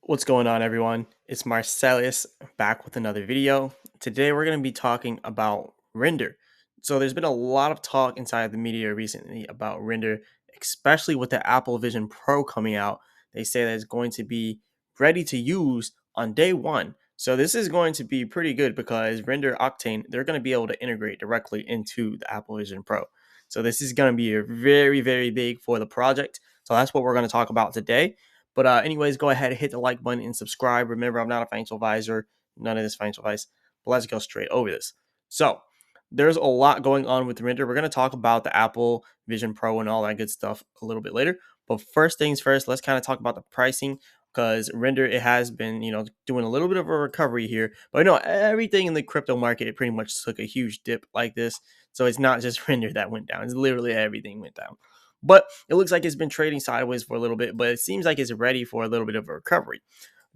What's going on, everyone? It's Marsellis back with another video. Today, we're going to be talking about render. So, there's been a lot of talk inside the media recently about render, especially with the Apple Vision Pro coming out. They say that it's going to be ready to use on day one. So, this is going to be pretty good because Render Octane, they're going to be able to integrate directly into the Apple Vision Pro. So, this is going to be a very, very big for the project. So, that's what we're going to talk about today. But anyways, go ahead and hit the like button and subscribe. Remember, I'm not a financial advisor, none of this financial advice. But let's go straight over this. So there's a lot going on with render. We're going to talk about the Apple Vision Pro and all that good stuff a little bit later. But first things first, let's kind of talk about the pricing because render, it has been, doing a little bit of a recovery here. But I know everything in the crypto market, it pretty much took a huge dip like this. So it's not just render that went down. It's literally everything went down. But it looks like it's been trading sideways for a little bit, but it seems like it's ready for a little bit of a recovery.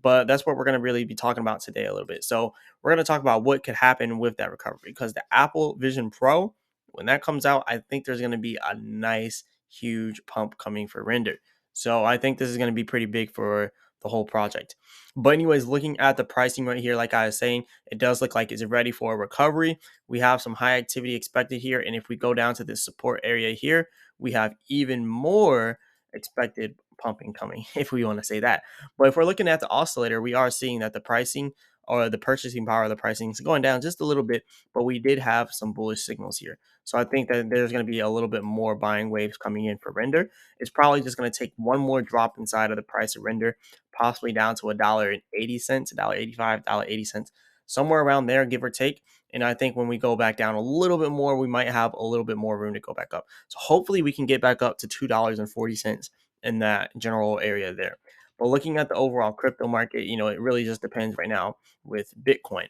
But that's what we're going to really be talking about today a little bit. So we're going to talk about what could happen with that recovery because the Apple Vision Pro, when that comes out, I think there's going to be a nice, huge pump coming for render. So I think this is going to be pretty big for the whole project. But anyways, looking at the pricing right here, like I was saying, it does look like it's ready for a recovery. We have some high activity expected here. And if we go down to this support area here, we have even more expected pumping coming, if we want to say that. But if we're looking at the oscillator, we are seeing that the pricing or the purchasing power of the pricing is going down just a little bit, but we did have some bullish signals here. So I think that there's going to be a little bit more buying waves coming in for render. It's probably just going to take one more drop inside of the price of render, possibly down to $1.80, $1.85, $1.80, somewhere around there, give or take. And I think when we go back down a little bit more, we might have a little bit more room to go back up. So hopefully we can get back up to $2.40 in that general area there. But looking at the overall crypto market, it really just depends right now with Bitcoin.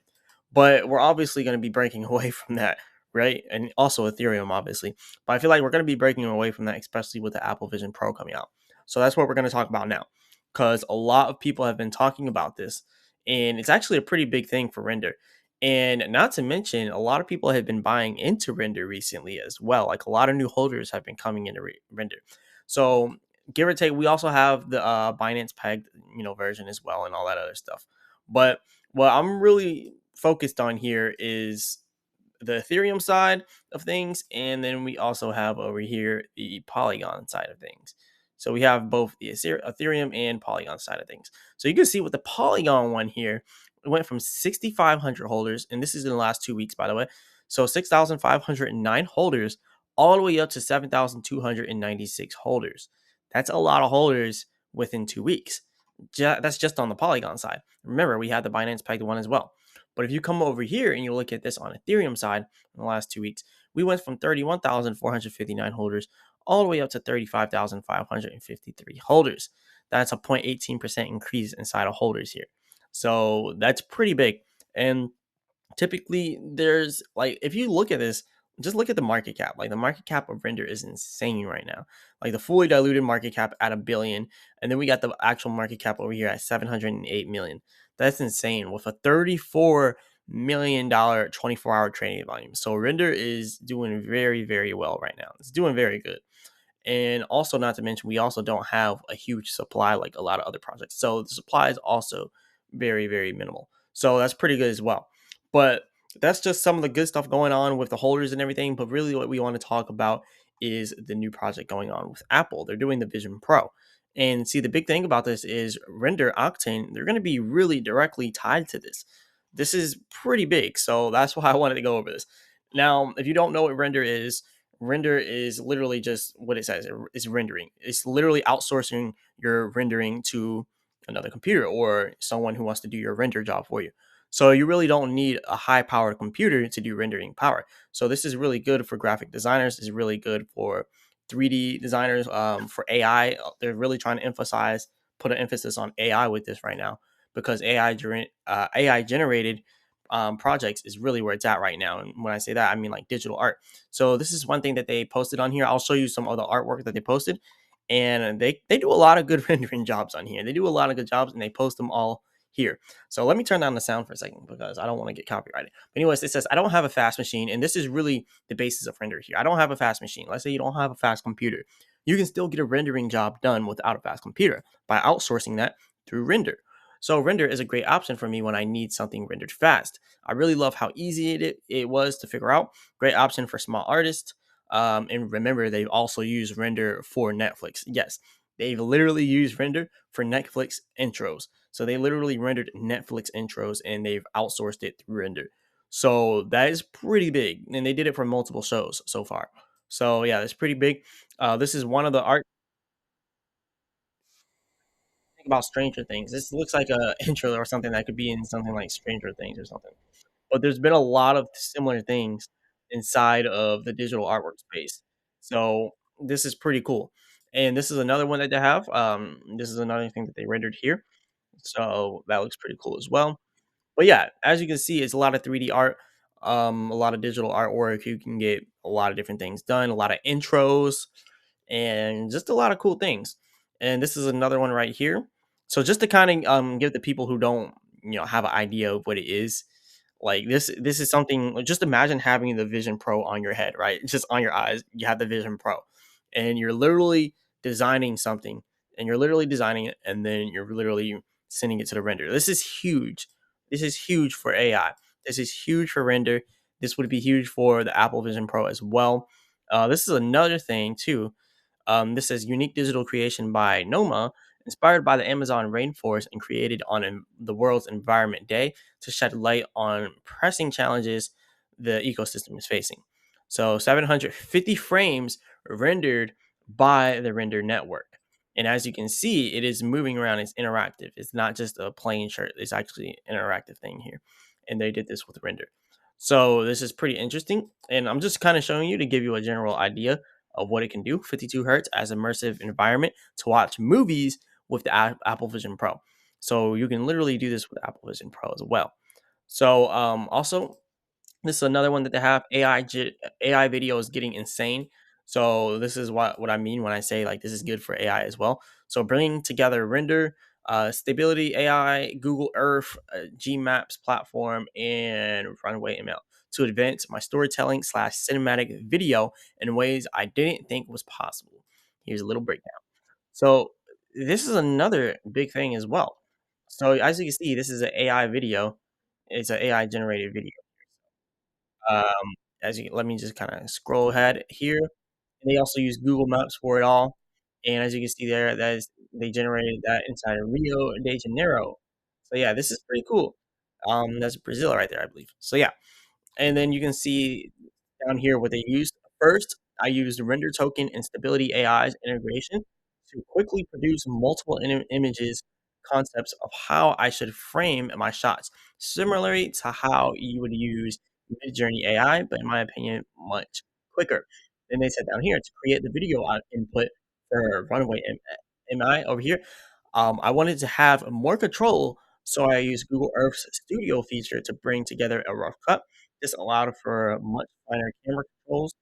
But we're obviously going to be breaking away from that, right? And also Ethereum, obviously. But I feel like we're going to be breaking away from that, especially with the Apple Vision Pro coming out. So that's what we're going to talk about now because a lot of people have been talking about this. And it's actually a pretty big thing for render. And not to mention, a lot of people have been buying into render recently as well. Like a lot of new holders have been coming into render. So give or take, we also have the Binance pegged, version as well and all that other stuff. But what I'm really focused on here is the Ethereum side of things, and then we also have over here the Polygon side of things. So we have both the Ethereum and Polygon side of things. So you can see with the Polygon one here, it went from 6,500 holders, and this is in the last 2 weeks, by the way. So 6,509 holders all the way up to 7,296 holders. That's a lot of holders within 2 weeks. That's just on the Polygon side. Remember, we had the Binance pegged one as well. But if you come over here and you look at this on Ethereum side in the last 2 weeks, we went from 31,459 holders all the way up to 35,553 holders. That's a 0.18% increase inside of holders here. So that's pretty big. And typically there's like, if you look at this, just look at the market cap. Like the market cap of render is insane right now. Like the fully diluted market cap at $1 billion, and then we got the actual market cap over here at 708 million. That's insane with a $34 million 24-hour trading volume. So render is doing very, very well right now. It's doing very good. And also, not to mention, we also don't have a huge supply like a lot of other projects. So the supply is also very, very minimal. So that's pretty good as well. But that's just some of the good stuff going on with the holders and everything. But really, what we want to talk about is the new project going on with Apple. They're doing the Vision Pro. And see, the big thing about this is Render Octane, they're going to be really directly tied to this. This is pretty big. So that's why I wanted to go over this. Now, if you don't know what render is literally just what it says. It's rendering. It's literally outsourcing your rendering to another computer or someone who wants to do your render job for you. So you really don't need a high powered computer to do rendering power. So this is really good for graphic designers. It's really good for 3D designers, for AI. They're really trying to put an emphasis on AI with this right now because AI generated projects is really where it's at right now. And when I say that, I mean like digital art. So this is one thing that they posted on here. I'll show you some of the artwork that they posted. And they do a lot of good rendering jobs on here. They do a lot of good jobs and they post them all here. So let me turn down the sound for a second because I don't want to get copyrighted. But anyways, it says, I don't have a fast machine. And this is really the basis of render here. I don't have a fast machine. Let's say you don't have a fast computer. You can still get a rendering job done without a fast computer by outsourcing that through render. So render is a great option for me when I need something rendered fast. I really love how easy it was to figure out. Great option for small artists. And remember, they've also used render for Netflix. Yes, they've literally used render for Netflix intros. So they literally rendered Netflix intros and they've outsourced it through render. So that is pretty big. And they did it for multiple shows so far. So yeah, that's pretty big. This is one of the art think about Stranger Things. This looks like a intro or something that could be in something like Stranger Things or something. But there's been a lot of similar things inside of the digital artwork space. So this is pretty cool. And this is another one that they have. This is another thing that they rendered here. So that looks pretty cool as well. But yeah, as you can see, it's a lot of 3D art, a lot of digital artwork. You can get a lot of different things done, a lot of intros, and just a lot of cool things. And this is another one right here. So just to kind of give the people who don't have an idea of what it is, like this is something. Like, just imagine having the Vision Pro on your head, right? Just on your eyes, you have the Vision Pro, and you're literally designing something, and you're literally designing it, and then you're literally sending it to the render. This is huge. This is huge for AI. This is huge for render. This would be huge for the Apple Vision Pro as well. This is another thing too. This says unique digital creation by Noma, inspired by the Amazon rainforest and created on the World's Environment Day to shed light on pressing challenges the ecosystem is facing. So 750 frames rendered by the render network. And as you can see, it is moving around. It's interactive. It's not just a plain shirt. It's actually an interactive thing here. And they did this with render. So this is pretty interesting. And I'm just kind of showing you to give you a general idea of what it can do. 52 hertz as immersive environment to watch movies with the Apple Vision Pro. So you can literally do this with Apple Vision Pro as well. So also this is another one that they have. AI video is getting insane. So this is what I mean when I say like this is good for AI as well. So bringing together render, stability AI, Google Earth, G Maps platform, and Runway ML to advance my storytelling slash cinematic video in ways I didn't think was possible. Here's a little breakdown. So this is another big thing as well. So as you can see, this is an AI video. It's an AI generated video. As you let me just kind of scroll ahead here. And they also use Google Maps for it all. And as you can see there, that is they generated that inside of Rio de Janeiro. So yeah, this is pretty cool. That's Brazil right there, I believe. So yeah, and then you can see down here what they used. First, I used render token and stability AI's integration to quickly produce multiple images concepts of how I should frame my shots, similarly to how you would use Midjourney AI, but in my opinion, much quicker. Then they said down here to create the video input for Runway MI over here. I wanted to have more control, so I used Google Earth's Studio feature to bring together a rough cut. This allowed for much finer camera controls.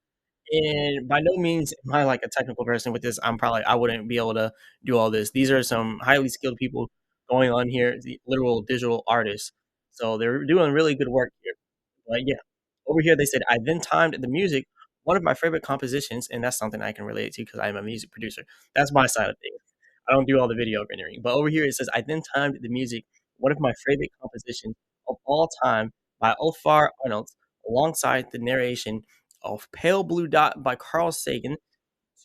And by no means am I like a technical person with this. I wouldn't be able to do all this. These are some highly skilled people going on here, the literal digital artists. So they're doing really good work here. But yeah, over here they said I then timed the music. One of my favorite compositions, and that's something I can relate to because I'm a music producer. That's my side of things. I don't do all the video rendering. But over here it says I then timed the music. One of my favorite compositions of all time by Ulfar Arnold, alongside the narration of Pale Blue Dot by Carl Sagan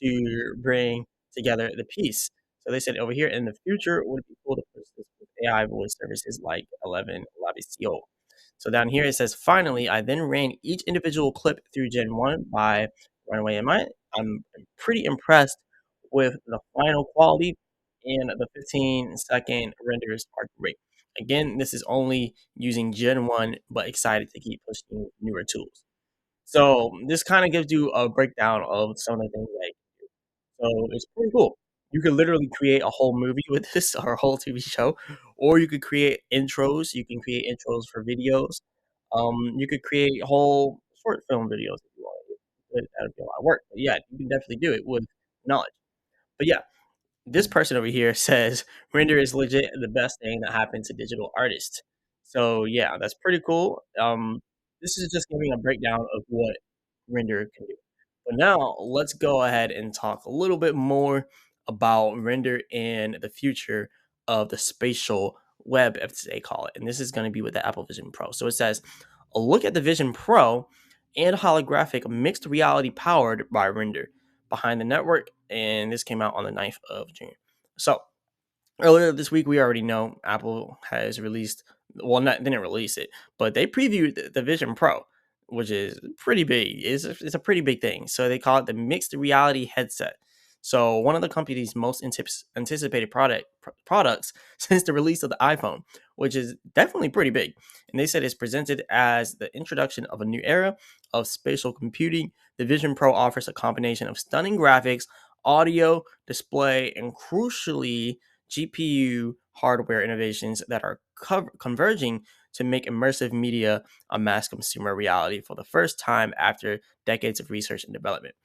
to bring together the piece. So they said over here in the future it would be cool to push this with AI voice services like 11 Labicio. So down here it says, finally, I then ran each individual clip through Gen 1 by Runway MI. I'm pretty impressed with the final quality, and the 15-second renders are great. Again, this is only using Gen 1, but excited to keep pushing newer tools. So this kind of gives you a breakdown of some of the things that so it's pretty cool. You could literally create a whole movie with this or a whole TV show, or you could create intros. You can create intros for videos. You could create whole short film videos if you want. That would be a lot of work. But yeah, you can definitely do it with knowledge. But yeah, this person over here says render is legit the best thing that happened to digital artists. So yeah, that's pretty cool. This is just giving a breakdown of what render can do. But now let's go ahead and talk a little bit more about render in the future of the spatial web, as they call it. And this is going to be with the Apple Vision Pro. So it says, a look at the Vision Pro and holographic mixed reality powered by Render behind the network. And this came out on the 9th of June. So earlier this week, we already know Apple has released, well, not didn't release it, but they previewed the Vision Pro, which is pretty big. It's a pretty big thing. So they call it the mixed reality headset. So one of the company's most anticipated products since the release of the iPhone, which is definitely pretty big. And they said it's presented as the introduction of a new era of spatial computing. The Vision Pro offers a combination of stunning graphics, audio, display, and crucially, GPU hardware innovations that are converging to make immersive media a mass consumer reality for the first time after decades of research and development.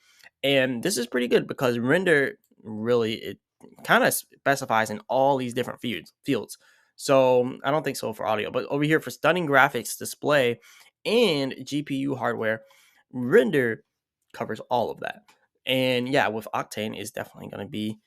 And this is pretty good because Render really it kind of specifies in all these different fields. So I don't think so for audio, but over here for stunning graphics, display, and GPU hardware, Render covers all of that. And yeah, with Octane is definitely going to be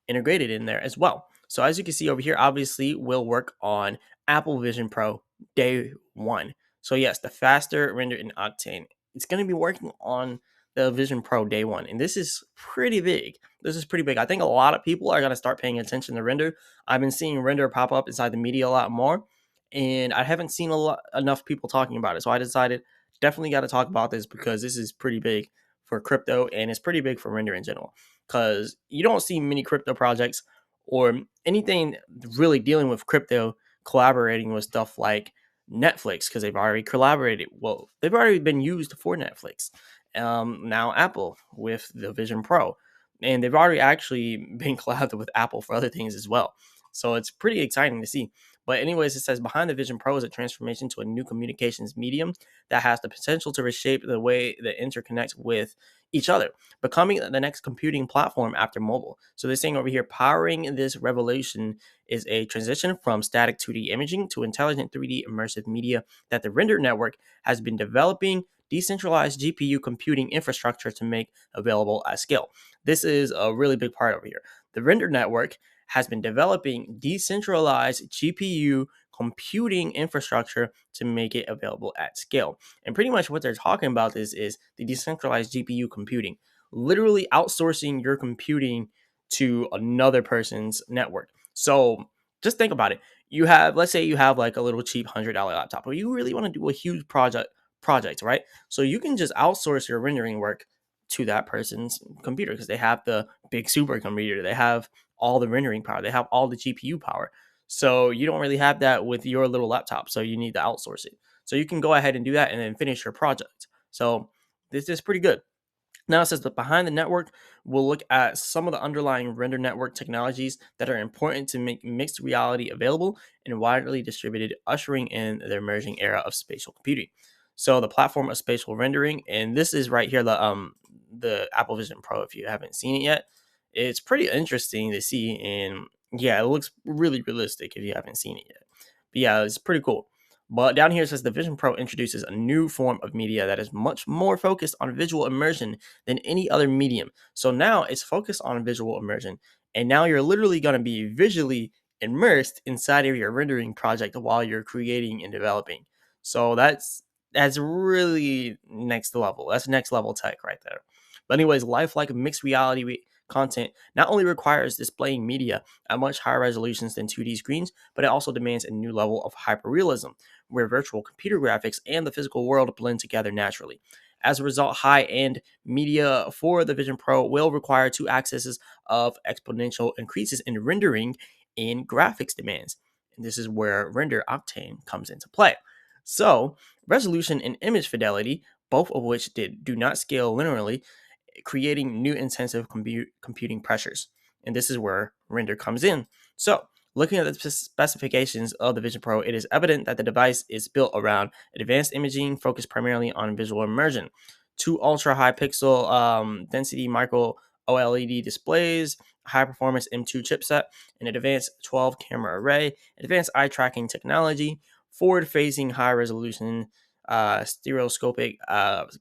integrated in there as well. So as you can see over here, obviously we'll work on Apple Vision Pro day one. So yes, the faster render in Octane. It's going to be working on the Vision Pro day one. And this is pretty big. This is pretty big. I think a lot of people are going to start paying attention to render. I've been seeing render pop up inside the media a lot more. And I haven't seen enough people talking about it. So I decided definitely got to talk about this because this is pretty big for crypto and it's pretty big for render in general because you don't see many crypto projects or anything really dealing with crypto collaborating with stuff like Netflix because they've already collaborated. Well, they've already been used for Netflix. Now Apple with the Vision Pro, and they've already actually been collabed with Apple for other things as well. So it's pretty exciting to see. But anyways, it says behind the Vision Pro is a transformation to a new communications medium that has the potential to reshape the way that interconnects with each other, becoming the next computing platform after mobile. So they're saying over here, powering this revolution is a transition from static 2D imaging to intelligent 3D immersive media that the Render Network has been developing decentralized GPU computing infrastructure to make available at scale. This is a really big part over here. The Render Network has been developing decentralized GPU computing infrastructure to make it available at scale. And pretty much what they're talking about is the decentralized GPU computing, literally outsourcing your computing to another person's network. So just think about it. You have, let's say you have like a little cheap $100 laptop, but you really want to do a huge project, right? So you can just outsource your rendering work to that person's computer because they have the big supercomputer. They have all the rendering power. They have all the GPU power. So you don't really have that with your little laptop. So you need to outsource it. So you can go ahead and do that and then finish your project. So this is pretty good. Now it says that behind the network, we'll look at some of the underlying render network technologies that are important to make mixed reality available and widely distributed, ushering in the emerging era of spatial computing. So the platform of spatial rendering, and this is right here the Apple Vision Pro. If you haven't seen it yet, it's pretty interesting to see, and yeah, it looks really realistic if you haven't seen it yet. But yeah, it's pretty cool. But down here it says the Vision Pro introduces a new form of media that is much more focused on visual immersion than any other medium. So now it's focused on visual immersion. And now you're literally going to be visually immersed inside of your rendering project while you're creating and developing. So that's really next level. That's next level tech right there. But anyways, lifelike mixed reality content not only requires displaying media at much higher resolutions than 2D screens, but it also demands a new level of hyperrealism, where virtual computer graphics and the physical world blend together naturally. As a result, high-end media for the Vision Pro will require two axes of exponential increases in rendering and graphics demands. And this is where Render Octane comes into play. So, resolution and image fidelity, both of which do not scale linearly, creating new intensive computing pressures. And this is where Render comes in. So, looking at the specifications of the Vision Pro, it is evident that the device is built around advanced imaging focused primarily on visual immersion. Two ultra high pixel density micro OLED displays, high performance M2 chipset, an advanced 12 camera array, advanced eye tracking technology, forward facing high resolution stereoscopic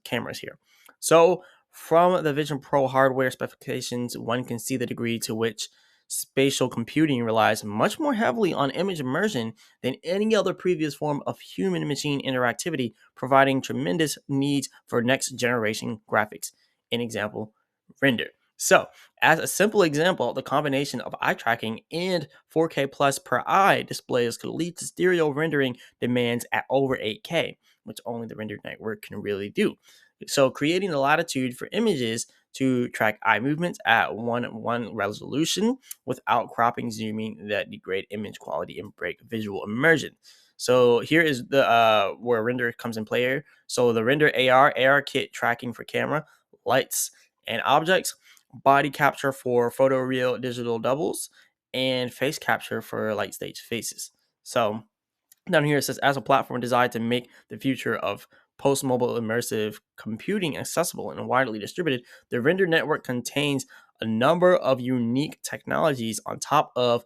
cameras here. So, from the Vision Pro hardware specifications, one can see the degree to which spatial computing relies much more heavily on image immersion than any other previous form of human machine interactivity, providing tremendous needs for next generation graphics. An example, render. So, as a simple example, the combination of eye tracking and 4K plus per eye displays could lead to stereo rendering demands at over 8K, which only the render network can really do. So, creating the latitude for images to track eye movements at 1:1 resolution without cropping, zooming that degrade image quality and break visual immersion. So here is the where render comes in play here. So the render AR kit tracking for camera, lights, and objects, body capture for photoreal digital doubles, and face capture for light stage faces. So down here it says, as a platform designed to make the future of post-mobile immersive computing accessible and widely distributed, the render network contains a number of unique technologies on top of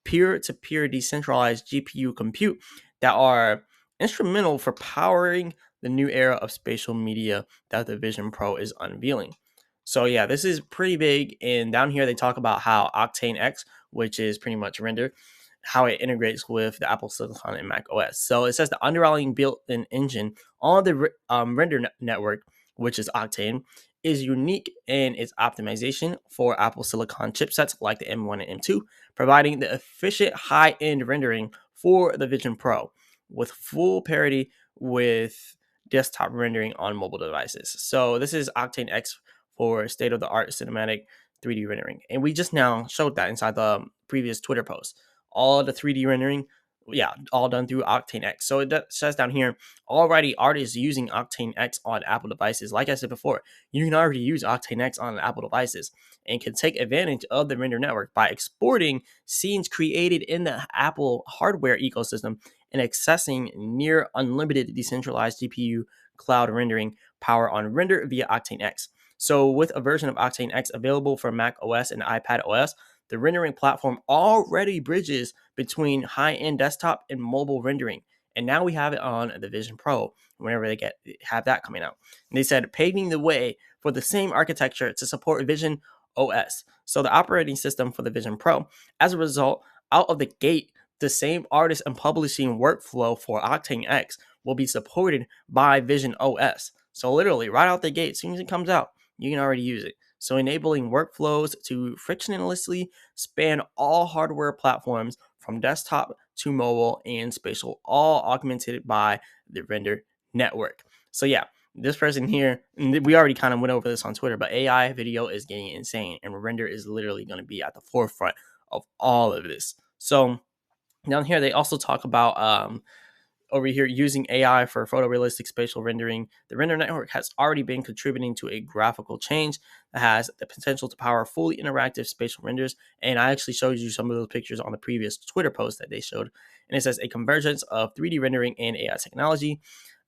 peer-to-peer decentralized GPU compute that are instrumental for powering the new era of spatial media that the Vision Pro is unveiling. So yeah, this is pretty big. And down here they talk about how Octane X, which is pretty much render, how it integrates with the Apple Silicon and Mac OS. So it says the underlying built-in engine on the render network, which is Octane, is unique in its optimization for Apple Silicon chipsets like the M1 and M2, providing the efficient high-end rendering for the Vision Pro with full parity with desktop rendering on mobile devices. So this is Octane X for state-of-the-art cinematic 3D rendering. And we just now showed that inside the previous Twitter post. All the 3D rendering, yeah, all done through Octane X. So it says down here, already artists using Octane X on Apple devices. Like I said before, you can already use Octane X on Apple devices and can take advantage of the render network by exporting scenes created in the Apple hardware ecosystem and accessing near unlimited decentralized GPU cloud rendering power on render via Octane X. So with a version of Octane X available for Mac OS and iPad OS, the rendering platform already bridges between high-end desktop and mobile rendering. And now we have it on the Vision Pro whenever they have that coming out. And they said paving the way for the same architecture to support Vision OS. So the operating system for the Vision Pro. As a result, out of the gate, the same artist and publishing workflow for Octane X will be supported by Vision OS. So literally right out the gate, as soon as it comes out, you can already use it. So enabling workflows to frictionlessly span all hardware platforms from desktop to mobile and spatial, all augmented by the render network. So yeah, this person here, and we already kind of went over this on Twitter, but AI video is getting insane, and render is literally going to be at the forefront of all of this. So down here, they also talk about over here using AI for photorealistic spatial rendering. The render network has already been contributing to a graphical change that has the potential to power fully interactive spatial renders. And I actually showed you some of those pictures on the previous Twitter post that they showed. And it says a convergence of 3D rendering and AI technology.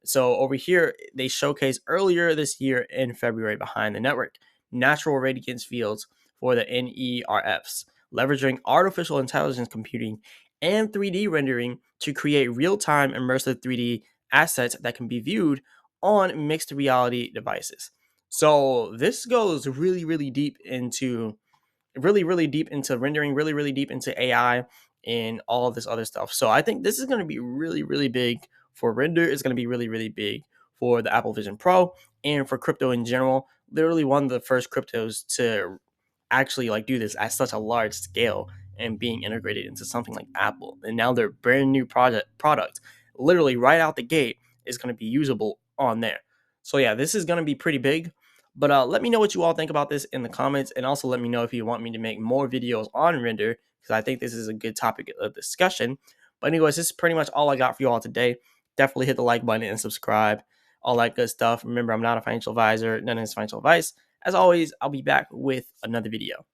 So over here, they showcased earlier this year in February behind the network natural radiance fields for the NERFs, leveraging artificial intelligence computing and 3D rendering to create real-time immersive 3D assets that can be viewed on mixed reality devices. So this goes really deep into really deep into rendering, really deep into AI and all of this other stuff. So I think this is going to be really big for render. It's going to be really big for the Apple Vision Pro and for crypto in general. Literally one of the first cryptos to actually like do this at such a large scale and being integrated into something like Apple. And now their brand new product literally right out the gate is going to be usable on there. So yeah, this is going to be pretty big. But let me know what you all think about this in the comments, and also let me know if you want me to make more videos on render, because I think this is a good topic of discussion. But anyways, this is pretty much all I got for you all today. Definitely hit the like button and subscribe, all that good stuff. Remember, I'm not a financial advisor, none of this financial advice. As always, I'll be back with another video.